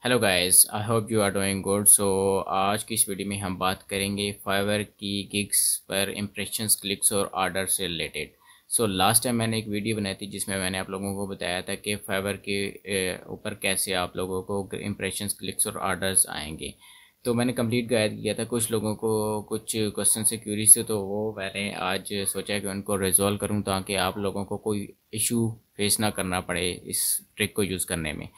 Hello guys, I hope you are doing good. आज की इस वीडियो में हम बात करेंगे फाइवर की गिग्स पर इम्प्रेशंस, क्लिक्स और ऑर्डर से रिलेटेड। लास्ट टाइम मैंने एक वीडियो बनाई थी जिसमें मैंने आप लोगों को बताया था कि फाइवर के ऊपर कैसे आप लोगों को इम्प्रेशंस, क्लिक्स और ऑर्डर्स आएंगे। तो मैंने कंप्लीट गाइड किया था। कुछ लोगों को कुछ क्वेश्चन से क्यूरीज थे, तो वो मैंने आज सोचा कि उनको रिजॉल्व करूं ताकि आप लोगों को कोई इशू फेस ना करना पड़े इस ट्रिक को यूज़ करने में।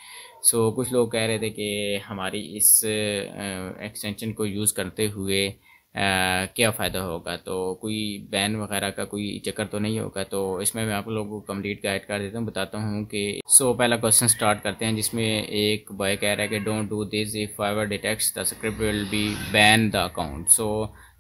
कुछ लोग कह रहे थे कि हमारी इस एक्सटेंशन को यूज़ करते हुए क्या फ़ायदा होगा, तो कोई बैन वगैरह का कोई चक्कर तो नहीं होगा। तो इसमें मैं आप लोगों को कंप्लीट गाइड कर देता हूँ, बताता हूँ कि पहला क्वेश्चन स्टार्ट करते हैं जिसमें एक बॉय कह रहा है कि don't do this if Fiverr detects the script will be ban the account.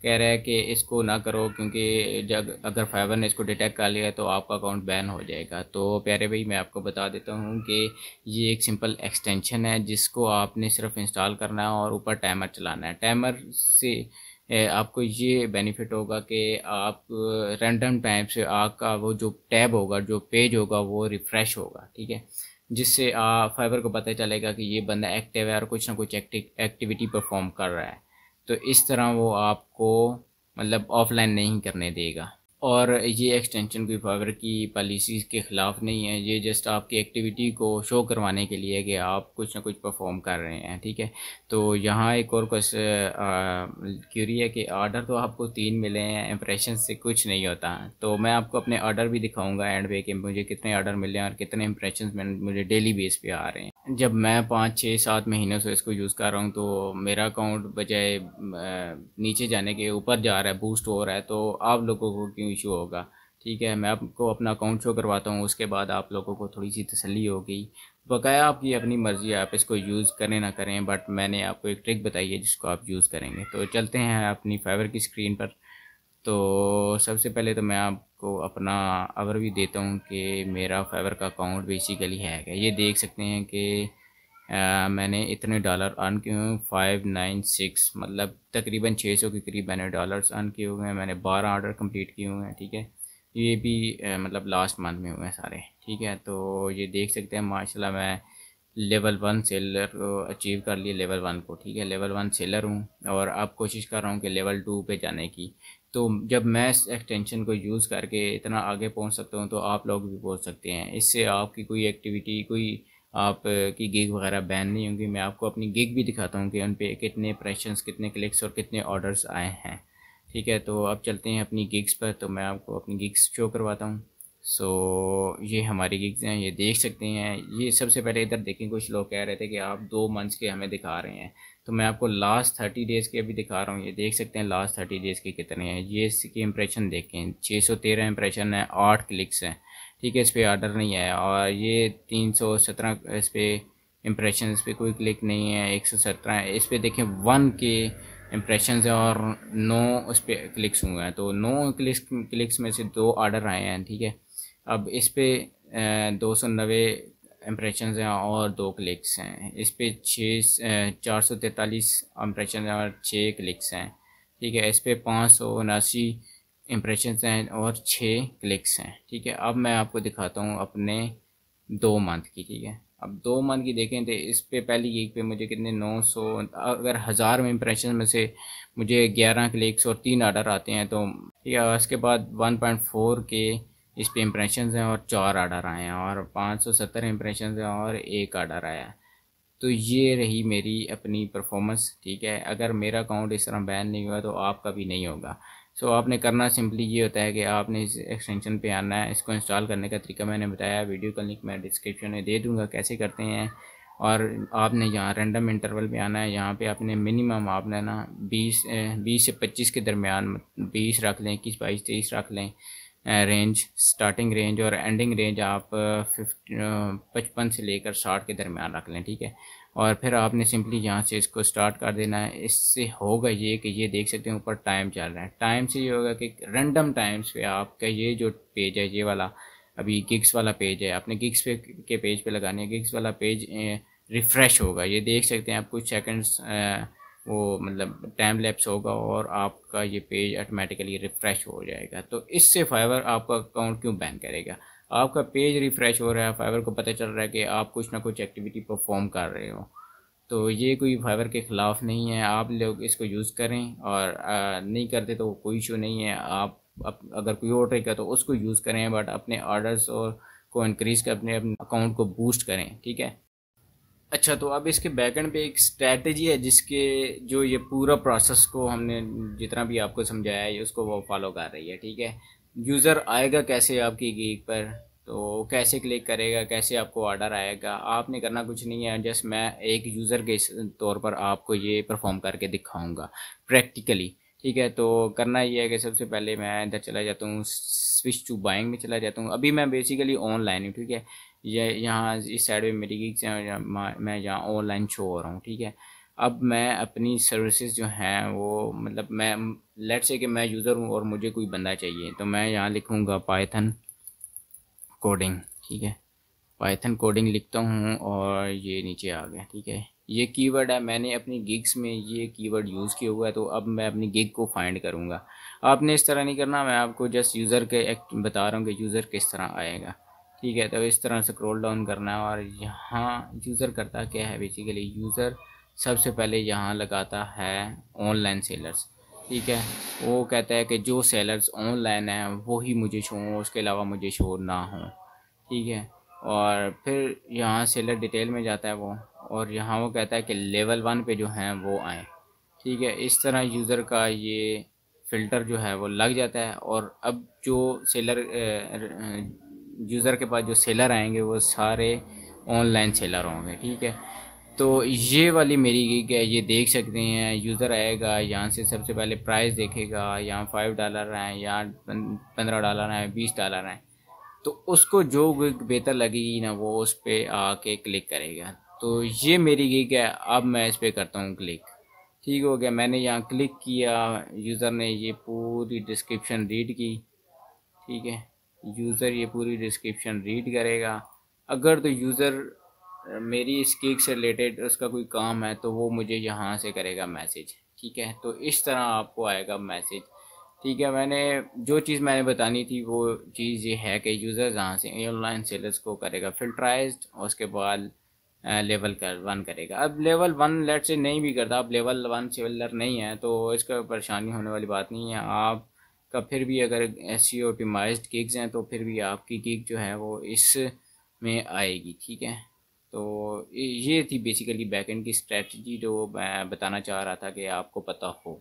कह रहा है कि इसको ना करो क्योंकि जब अगर फाइवर ने इसको डिटेक्ट कर लिया तो आपका अकाउंट बैन हो जाएगा। तो प्यारे भाई, मैं आपको बता देता हूँ कि ये एक सिंपल एक्सटेंशन है जिसको आपने सिर्फ इंस्टॉल करना है और ऊपर टाइमर चलाना है। टाइमर से आपको ये बेनिफिट होगा कि आप रैंडम टाइम से आपका वो जो टैब होगा, जो पेज होगा, वो रिफ़्रेश होगा। ठीक है, जिससे फाइवर को पता चलेगा कि ये बंदा एक्टिव है और कुछ ना कुछ एक्टिविटी परफॉर्म कर रहा है। तो इस तरह वो आपको मतलब ऑफलाइन नहीं करने देगा। और ये एक्सटेंशन कोई फाइवर की पॉलिसीज़ के ख़िलाफ़ नहीं है, ये जस्ट आपकी एक्टिविटी को शो करवाने के लिए कि आप कुछ ना कुछ परफॉर्म कर रहे हैं। ठीक है, तो यहाँ एक और क्यूरी है कि ऑर्डर तो आपको 3 मिले हैं, इंप्रेशन से कुछ नहीं होता। तो मैं आपको अपने ऑर्डर भी दिखाऊंगा एंड पे कि मुझे कितने ऑर्डर मिले हैं और कितने इंप्रेशन मुझे डेली बेस पे आ रहे हैं। जब मैं 5 6 7 महीनों से इसको यूज़ कर रहा हूँ तो मेरा अकाउंट बजाय नीचे जाने के ऊपर जा रहा है, बूस्ट हो रहा है। तो आप लोगों को क्यों इशू होगा? ठीक है, मैं आपको अपना अकाउंट शो करवाता हूँ, उसके बाद आप लोगों को थोड़ी सी तसल्ली होगी। बकाया आपकी अपनी मर्ज़ी है, आप इसको यूज़ करें ना करें, बट मैंने आपको एक ट्रिक बताई है जिसको आप यूज़ करेंगे। तो चलते हैं अपनी फाइवर की स्क्रीन पर। तो सबसे पहले तो मैं आपको अपना ओवरव्यू देता हूँ कि मेरा फाइवर का अकाउंट बेसिकली है क्या। ये देख सकते हैं कि मैंने इतने डॉलर अर्न किए हुए हैं, 596, मतलब तकरीबन 600 के करीब मैंने डॉलर्स अर्न किए हुए हैं। मैंने 12 ऑर्डर कंप्लीट किए हुए हैं। ठीक है, ये भी मतलब लास्ट मंथ में हुए हैं सारे। ठीक है, तो ये देख सकते हैं माशाल्लाह मैं लेवल 1 सेलर को अचीव कर लिए, लेवल 1 को। ठीक है, लेवल 1 सेलर हूँ और अब कोशिश कर रहा हूँ कि लेवल 2 पे जाने की। तो जब मैं इस एक्सटेंशन को यूज़ करके इतना आगे पहुँच सकता हूँ तो आप लोग भी पहुँच सकते हैं। इससे आपकी कोई एक्टिविटी, कोई आप की गिग वगैरह बैन नहीं होंगी। मैं आपको अपनी गिग भी दिखाता हूँ कि उन पे कितने इंप्रेशंस, कितने क्लिक्स और कितने ऑर्डर्स आए हैं। ठीक है, तो अब चलते हैं अपनी गिग्स पर। तो मैं आपको अपनी गिग्स शो करवाता हूँ। ये हमारी गिग्स हैं, ये देख सकते हैं। ये सबसे पहले इधर देखें, कुछ लोग कह रहे थे कि आप 2 मंथ्स के हमें दिखा रहे हैं, तो मैं आपको लास्ट 30 डेज़ के भी दिखा रहा हूँ। ये देख सकते हैं लास्ट 30 डेज़ के कितने हैं। ये इसकी इंप्रेशन देखें, 613 इंप्रेशन है, 8 क्लिक्स हैं। ठीक है, इस पर ऑर्डर नहीं है। और ये 317 इस पर इम्प्रेशन, इस पर कोई क्लिक नहीं है। 117 है, इस पर देखें 1 के इम्प्रेशन है और 9 उस पर क्लिक्स हुए हैं। तो 9 क्लिक्स में से 2 ऑर्डर आए हैं। ठीक है, अब इस पर 290 इम्प्रेशन हैं और 2 क्लिक्स हैं। इस पर 443 इम्प्रेशन हैं और 6 क्लिक्स हैं। ठीक है, इस पर 579 इम्प्रेशन हैं और 6 क्लिक्स हैं। ठीक है, अब मैं आपको दिखाता हूँ अपने 2 मंथ की। ठीक है, अब 2 मंथ की देखें तो इस पे पहली वीक पे मुझे कितने 900, अगर 1000 में इम्प्रेशन में से मुझे 11 क्लिक्स और 3 ऑर्डर आते हैं तो ठीक है। उसके बाद 1.4 के इस पे इम्प्रेशन हैं और 4 ऑर्डर आए हैं और 570 इम्प्रेशन हैं और 1 ऑर्डर आया है। तो ये रही मेरी अपनी परफॉर्मेंस। ठीक है, अगर मेरा अकाउंट इस तरह बैन नहीं हुआ तो आपका भी नहीं होगा। आपने करना सिंपली ये होता है कि आपने इस एक्सटेंशन पे आना है। इसको इंस्टॉल करने का तरीका मैंने बताया, वीडियो का लिंक मैं डिस्क्रिप्शन में दे दूँगा कैसे करते हैं। और आपने यहाँ रैंडम इंटरवल पे आना है। यहाँ पे आपने मिनिमम आपने ना 20 से 25 के दरमियान, 20 रख लें, 21 22 23 रख लें रेंज, स्टार्टिंग रेंज, और एंडिंग रेंज आप 55 से लेकर 60 के दरमियान रख लें। ठीक है, और फिर आपने सिंपली यहाँ से इसको स्टार्ट कर देना है। इससे होगा ये कि ये देख सकते हैं ऊपर टाइम चल रहा है। टाइम से ये होगा कि रैंडम टाइम्स पे आपका ये जो पेज है, ये वाला अभी गिग्स वाला पेज है, आपने गिग्स पे के पेज पे लगानी है। गिग्स वाला पेज रिफ़्रेश होगा, ये देख सकते हैं आप, कुछ सेकंड्स वो मतलब टाइम लैप्स होगा और आपका ये पेज ऑटोमेटिकली रिफ़्रेश हो जाएगा। तो इससे फाइवर आपका अकाउंट क्यों बैन करेगा? आपका पेज रिफ़्रेश हो रहा है, फाइवर को पता चल रहा है कि आप कुछ ना कुछ एक्टिविटी परफॉर्म कर रहे हो। तो ये कोई फाइवर के ख़िलाफ़ नहीं है, आप लोग इसको यूज़ करें और नहीं करते तो कोई इशू नहीं है। आप अगर कोई और ट्रिक है तो उसको यूज़ करें, बट अपने ऑर्डर्स और को इंक्रीज़ कर अपने अकाउंट को बूस्ट करें, ठीक है। अच्छा, तो अब इसके बैकएंड पे एक स्ट्रैटेजी है जिसके जो ये पूरा प्रोसेस को हमने जितना भी आपको समझाया है उसको वो फॉलो कर रही है, ठीक है। यूज़र आएगा कैसे आपकी गीक पर, तो कैसे क्लिक करेगा, कैसे आपको ऑर्डर आएगा, आपने करना कुछ नहीं है। जस्ट मैं एक यूज़र के तौर पर आपको ये परफॉर्म करके दिखाऊंगा प्रैक्टिकली, ठीक है। तो करना ये है कि सबसे पहले मैं इधर चला जाता हूँ, स्विच टू बाइंग में चला जाता हूँ। अभी मैं बेसिकली ऑनलाइन हूँ, ठीक है। ये यहाँ इस साइड में मेरी गिग्स हैं, मैं यहाँ ऑनलाइन शो हो रहा हूँ, ठीक है। अब मैं अपनी सर्विसेज जो हैं वो मतलब मैं लेट्स से कि मैं यूज़र हूँ और मुझे कोई बंदा चाहिए, तो मैं यहाँ लिखूँगा पाइथन कोडिंग, ठीक है। पाइथन कोडिंग लिखता हूँ और ये नीचे आ गया, ठीक है। ये कीवर्ड है, मैंने अपनी गिग्स में ये कीवर्ड यूज़ किया हुआ है, तो अब मैं अपनी गिग को फाइंड करूँगा। आपने इस तरह नहीं करना, मैं आपको जस्ट यूज़र के एक बता रहा हूँ कि यूज़र किस तरह आएगा, ठीक है। तो इस तरह से स्क्रॉल डाउन करना है और यहाँ यूज़र करता क्या है, बेसिकली यूज़र सबसे पहले यहाँ लगाता है ऑनलाइन सेलर्स, ठीक है। वो कहता है कि जो सेलर्स ऑनलाइन हैं वही मुझे शो हो, उसके अलावा मुझे शो ना हो, ठीक है। और फिर यहाँ सेलर डिटेल में जाता है वो, और यहाँ वो कहता है कि लेवल 1 पे जो हैं वो आएँ, ठीक है। इस तरह यूज़र का ये फ़िल्टर जो है वो लग जाता है। और अब जो सेलर यूज़र के पास जो सेलर आएंगे वो सारे ऑनलाइन सेलर होंगे, ठीक है। तो ये वाली मेरी गिग है, ये देख सकते हैं। यूज़र आएगा, यहाँ से सबसे पहले प्राइस देखेगा, यहाँ $5 हैं, यहाँ $15 हैं, $20 हैं। तो उसको जो गिग बेहतर लगेगी ना वो उस पर आके क्लिक करेगा। तो ये मेरी गिग है, अब मैं इस पर करता हूँ क्लिक। ठीक हो गया, मैंने यहाँ क्लिक किया, यूज़र ने ये पूरी डिस्क्रिप्शन रीड की, ठीक है। यूज़र ये पूरी डिस्क्रिप्शन रीड करेगा। अगर तो यूज़र मेरी इस गिग से रिलेटेड उसका कोई काम है तो वो मुझे यहाँ से करेगा मैसेज, ठीक है। तो इस तरह आपको आएगा मैसेज, ठीक है। जो चीज़ मैंने बतानी थी वो चीज़ ये है कि यूज़र जहाँ से ऑनलाइन सेलर्स को करेगा फिल्टराइज्ड, और उसके बाद लेवल 1 करेगा। अब लेवल 1 लेट से नहीं भी करता, अब लेवल 1 सेलर नहीं है तो इसका परेशानी होने वाली बात नहीं है। आप का फिर भी अगर SEO ऑप्टिमाइज्ड गिग्स हैं तो फिर भी आपकी गिग जो है वो इस में आएगी, ठीक है। तो ये थी बेसिकली बैकएंड की स्ट्रेटजी जो मैं बताना चाह रहा था कि आपको पता हो।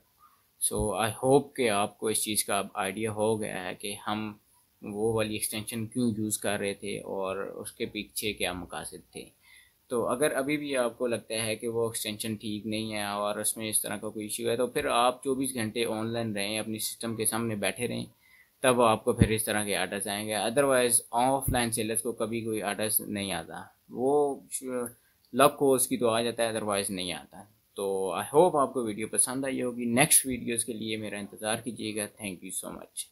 सो आई होप कि आपको इस चीज़ का अब आइडिया हो गया है कि हम वो वाली एक्सटेंशन क्यों यूज़ कर रहे थे और उसके पीछे क्या मकासद थे। तो अगर अभी भी आपको लगता है कि वो एक्सटेंशन ठीक नहीं है और उसमें इस तरह का कोई इश्यू है तो फिर आप 24 घंटे ऑनलाइन रहें, अपनी सिस्टम के सामने बैठे रहें, तब आपको फिर इस तरह के आर्डर्स आएंगे। अदरवाइज़ ऑफलाइन सेलर्स को कभी कोई आर्डर्स नहीं आता, वो लक हो उसकी तो आ जाता है, अदरवाइज़ नहीं आता। तो आई होप आपको वीडियो पसंद आई होगी। नेक्स्ट वीडियोज़ के लिए मेरा इंतज़ार कीजिएगा। Thank you so much.